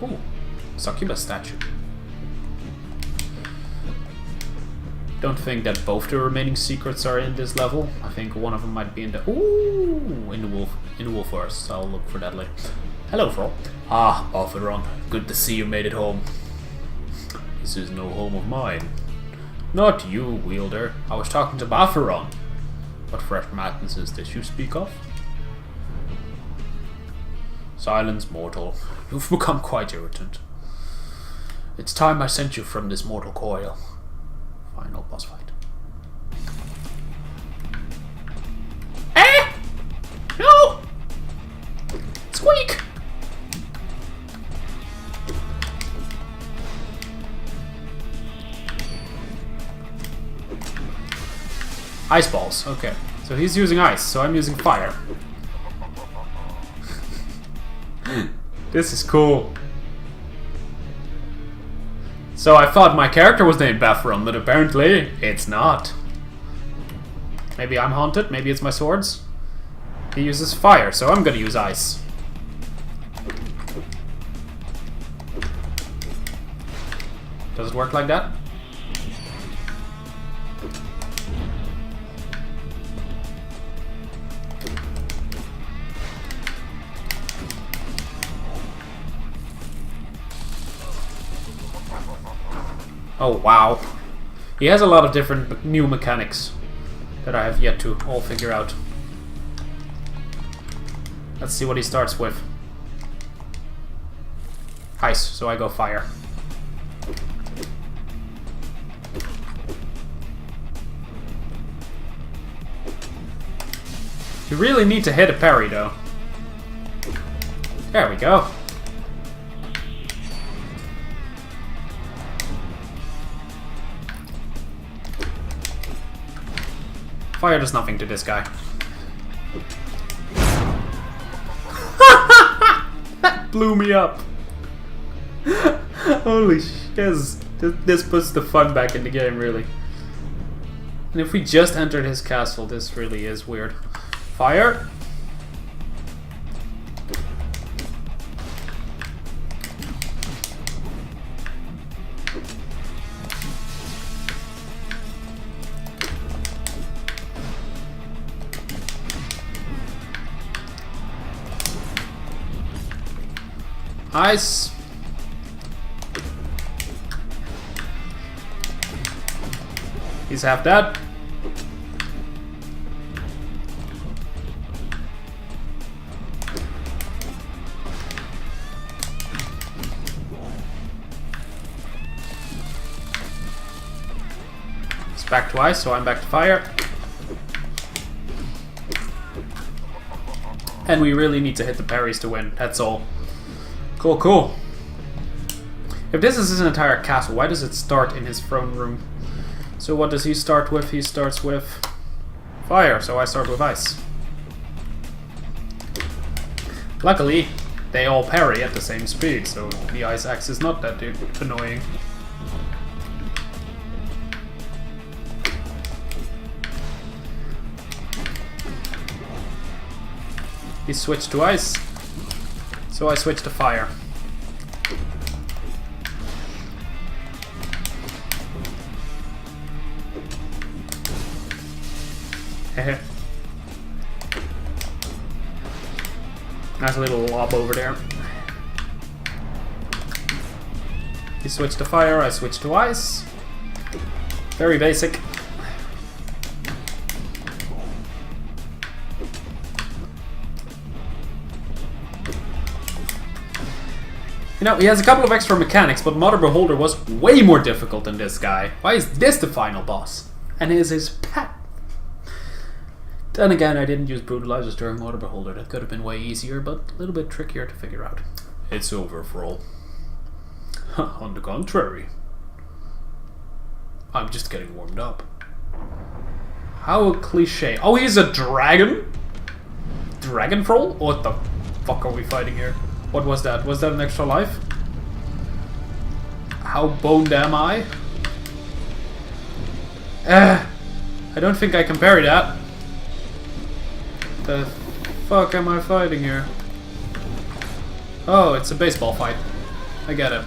Ooh, succubus statue. Don't think that both the remaining secrets are in this level. I think one of them might be in the in the wolf forest. I'll look for that later. Hello, Vroll. Ah, Opheron. Good to see you made it home. This is no home of mine. Not you, Wielder. I was talking to Opheron. What fresh madness is this you speak of? Silence, mortal. You've become quite irritant. It's time I sent you from this mortal coil. Final boss fight. Eh! No! Squeak! Ice balls, okay. So he's using ice, so I'm using fire. This is cool. So I thought my character was named Bafron, but apparently it's not. Maybe I'm haunted, maybe it's my swords. He uses fire, so I'm gonna use ice. Does it work like that? Oh wow. He has a lot of different new mechanics that I have yet to all figure out. Let's see what he starts with. Ice, so I go fire. You really need to hit a parry though. There we go. Fire does nothing to this guy. That blew me up. Holy shiz. This puts the fun back in the game, really. And if we just entered his castle, this really is weird. Fire. Ice. He's half dead. He's back to ice, so I'm back to fire. And we really need to hit the parries to win, that's all. Cool, cool. If this is his entire castle, why does it start in his throne room? So what does he start with? He starts with fire, so I start with ice. Luckily, they all parry at the same speed, so the ice axe is not that annoying. He switched to ice. So I switch to fire. Hehe. Nice little lob over there. He switched to fire, I switched to ice. Very basic. You know, he has a couple of extra mechanics, but Mother Beholder was way more difficult than this guy. Why is this the final boss? And is his pet? Then again, I didn't use brutalizers during Mother Beholder. That could have been way easier, but a little bit trickier to figure out. It's over, Vroll. On the contrary. I'm just getting warmed up. How cliche. Oh, he's a dragon? Dragon Vroll? What the fuck are we fighting here? What was that? Was that an extra life? How boned am I? I don't think I can parry that. The fuck am I fighting here? Oh, it's a baseball fight. I get it.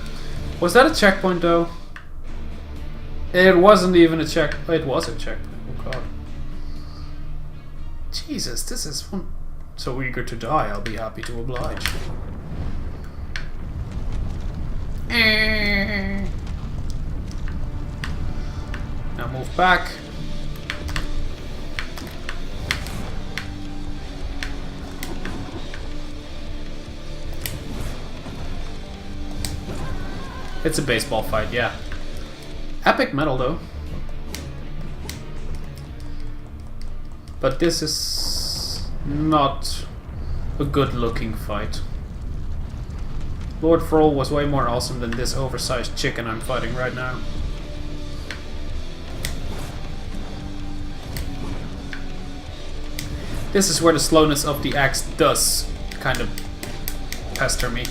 Was that a checkpoint though? It wasn't even a check. It was a checkpoint. Oh god. Jesus, this is fun. So eager to die, I'll be happy to oblige. Now move back. It's a baseball fight, yeah. Epic metal though. But this is not a good looking fight. Lord Vroll was way more awesome than this oversized chicken I'm fighting right now. This is where the slowness of the axe does kind of pester me.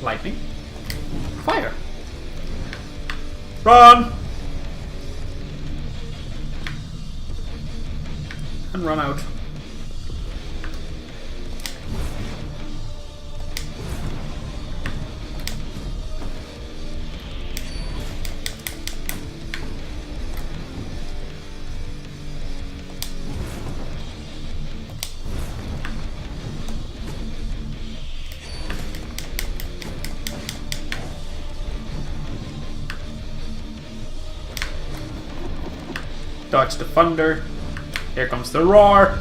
Lightning. Fire. Run! And run out. Dodge the thunder. Here comes the roar.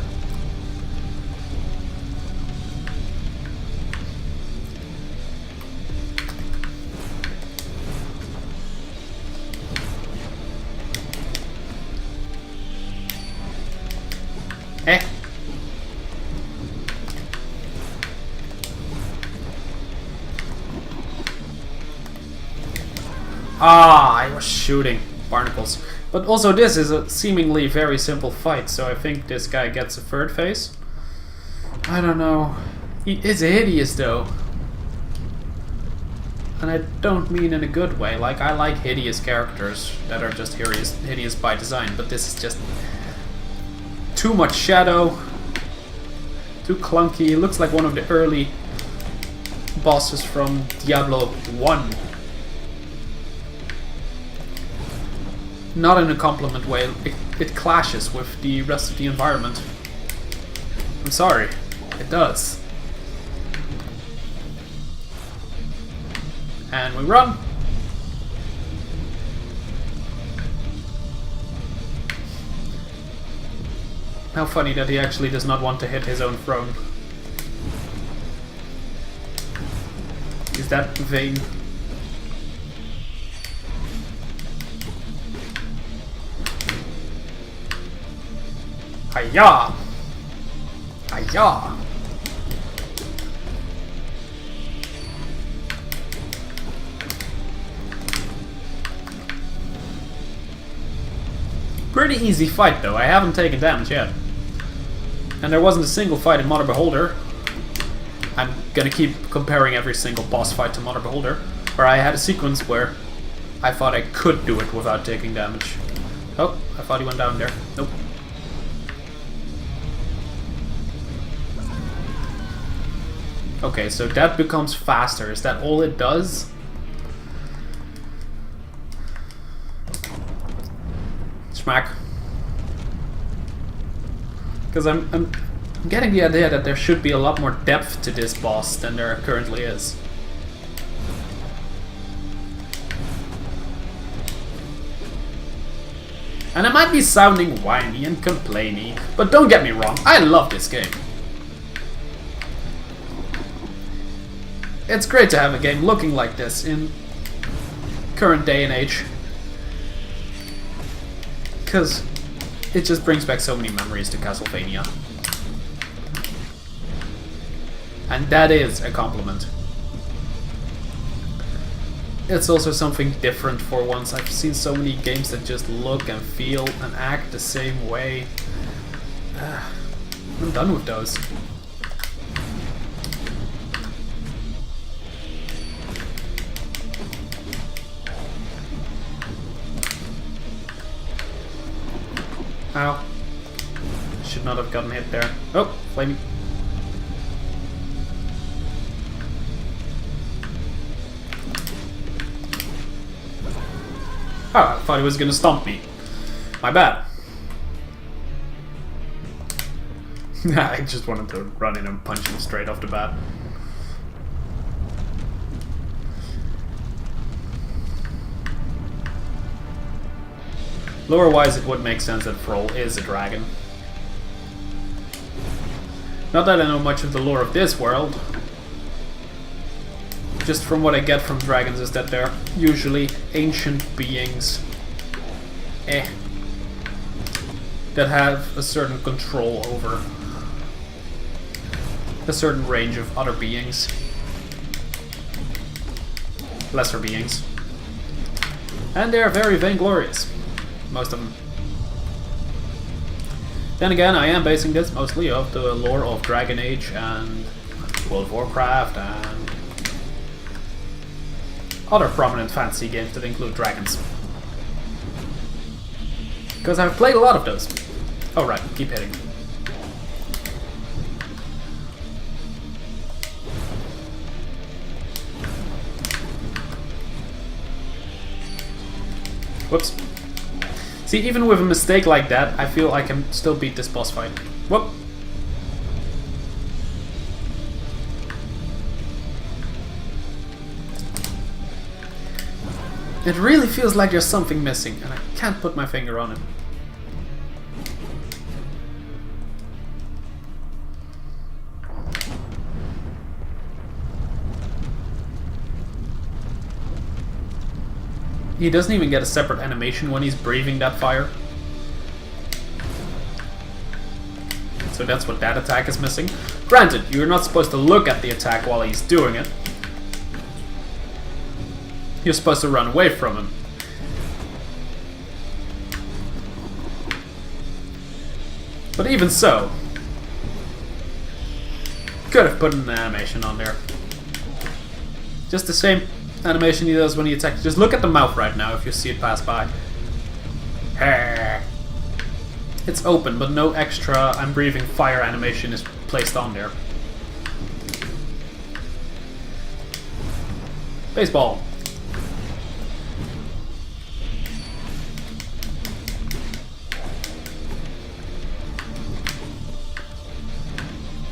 Eh. Ah, I was shooting barnacles. But also this is a seemingly very simple fight, so I think this guy gets a third phase. I don't know. He is hideous though. And I don't mean in a good way. Like, I like hideous characters that are just hideous by design, but this is just too much shadow, too clunky. It looks like one of the early bosses from Diablo 1. Not in a compliment way, it clashes with the rest of the environment. I'm sorry, it does. And we run. How funny that he actually does not want to hit his own throne. Is that vain? Hiya! Hiya! Pretty easy fight though, I haven't taken damage yet. And there wasn't a single fight in Mother Beholder. I'm gonna keep comparing every single boss fight to Mother Beholder, where I had a sequence where I thought I could do it without taking damage. Oh, I thought he went down there. Nope. Okay, so that becomes faster. Is that all it does? Smack. Because I'm getting the idea that there should be a lot more depth to this boss than there currently is. And I might be sounding whiny and complainy, but don't get me wrong, I love this game. It's great to have a game looking like this in current day and age. Because it just brings back so many memories to Castlevania. And that is a compliment. It's also something different for once. I've seen so many games that just look and feel and act the same way. I'm done with those. Ow. Should not have gotten hit there. Oh, flaming. Oh, I thought he was gonna stomp me. My bad. I just wanted to run in and punch him straight off the bat. Lore-wise, it would make sense that Vroll is a dragon. Not that I know much of the lore of this world. Just from what I get from dragons is that they're usually ancient beings. That have a certain control over a certain range of other beings. Lesser beings. And they're very vainglorious. Most of them. Then again, I am basing this mostly off the lore of Dragon Age and World of Warcraft and other prominent fantasy games that include dragons. Because I've played a lot of those. Oh right, keep hitting. Whoops. See, even with a mistake like that, I feel I can still beat this boss fight. Whoop! It really feels like there's something missing, and I can't put my finger on it. He doesn't even get a separate animation when he's breathing that fire. So that's what that attack is missing. Granted, you're not supposed to look at the attack while he's doing it. You're supposed to run away from him. But even so, could have put an animation on there. Just the same animation he does when he attacks. Just look at the mouth right now if you see it pass by. It's open, but no extra I'm breathing fire animation is placed on there. Baseball.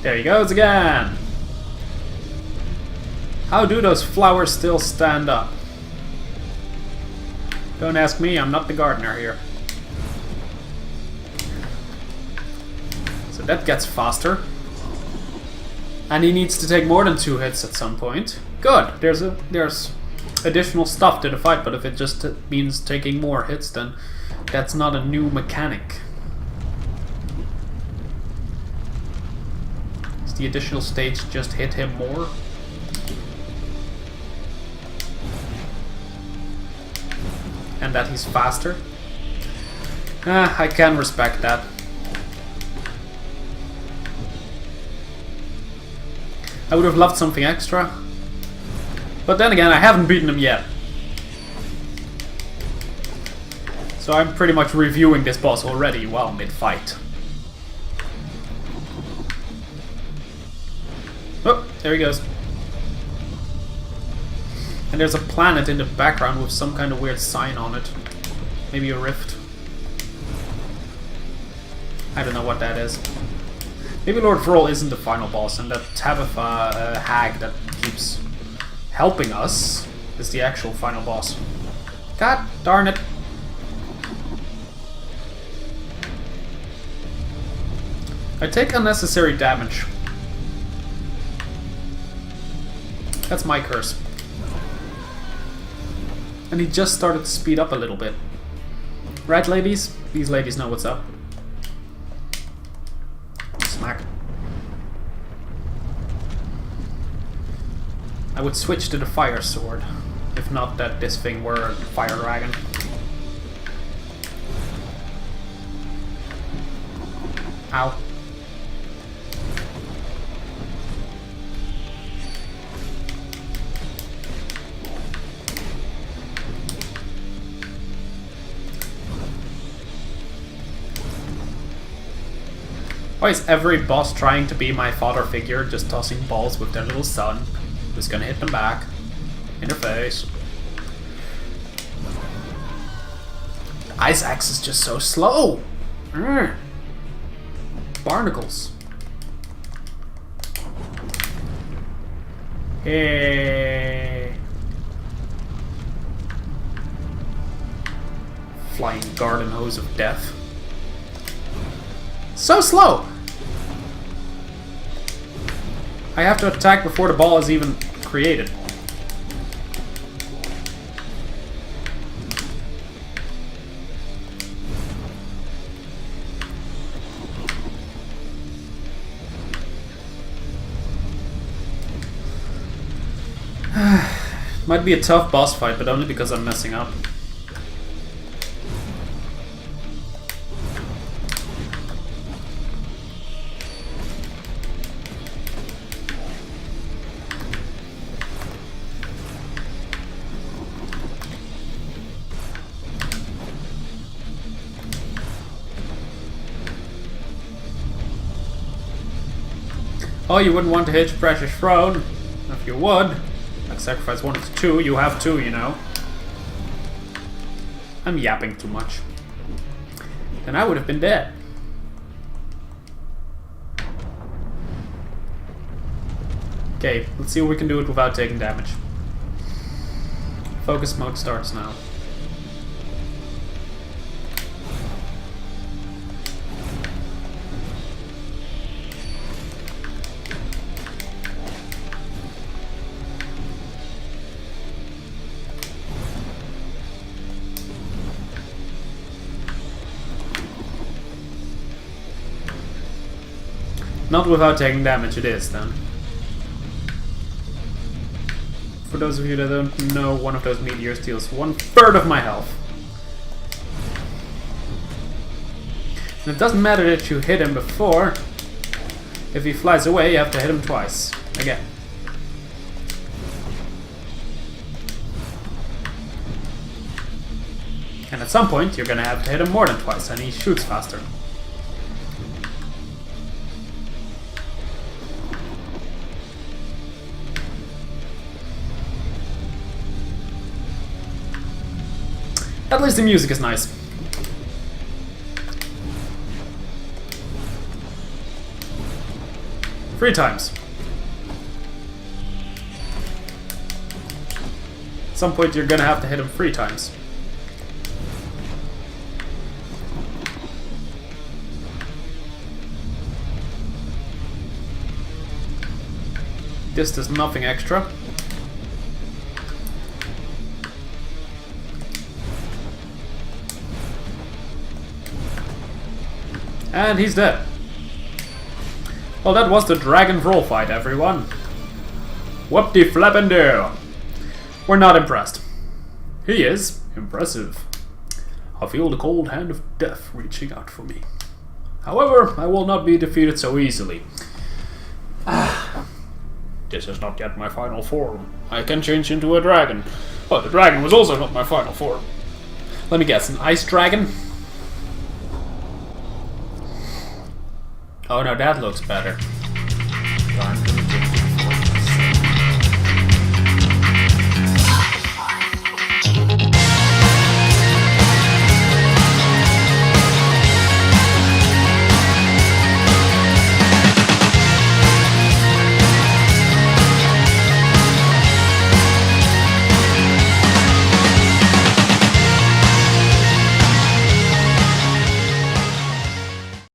There he goes again. How do those flowers still stand up? Don't ask me, I'm not the gardener here. So that gets faster. And he needs to take more than 2 hits at some point. Good, there's additional stuff to the fight, but if it just means taking more hits, then that's not a new mechanic. Does the additional stage just hit him more? And that he's faster? I can respect that. I would have loved something extra. But then again, I haven't beaten him yet. So I'm pretty much reviewing this boss already while mid-fight. Oh, there he goes. And there's a planet in the background with some kind of weird sign on it. Maybe a rift. I don't know what that is. Maybe Lord Vroll isn't the final boss, and that Tabitha hag that keeps helping us is the actual final boss. God darn it. I take unnecessary damage. That's my curse. And he just started to speed up a little bit. Right, ladies? These ladies know what's up. Smack. I would switch to the fire sword. If not that this thing were a fire dragon. Ow. Why is every boss trying to be my father figure, just tossing balls with their little son, who's gonna hit them back in their face? The ice axe is just so slow. Barnacles. Hey. Flying garden hose of death. So slow! I have to attack before the ball is even created. Might be a tough boss fight, but only because I'm messing up. Oh, you wouldn't want to hit your precious throne. If you would, like sacrifice 1 to 2, you have 2, you know. I'm yapping too much. Then I would have been dead. Okay, let's see if we can do it without taking damage. Focus mode starts now. Not without taking damage, it is, then. For those of you that don't know, one of those meteors deals 1/3 of my health. And it doesn't matter that you hit him before. If he flies away, you have to hit him twice. Again. And at some point, you're gonna have to hit him more than twice, and he shoots faster. At least the music is nice. Three times. At some point you're gonna have to hit him 3 times. This does nothing extra. And he's dead. Well, that was the Dragon Vroll fight, everyone. Whoop-de-flappin-do. We're not impressed. He is impressive. I feel the cold hand of death reaching out for me. However, I will not be defeated so easily. This is not yet my final form. I can change into a dragon. But the dragon was also not my final form. Let me guess, an ice dragon? Oh no, that looks better. Darn.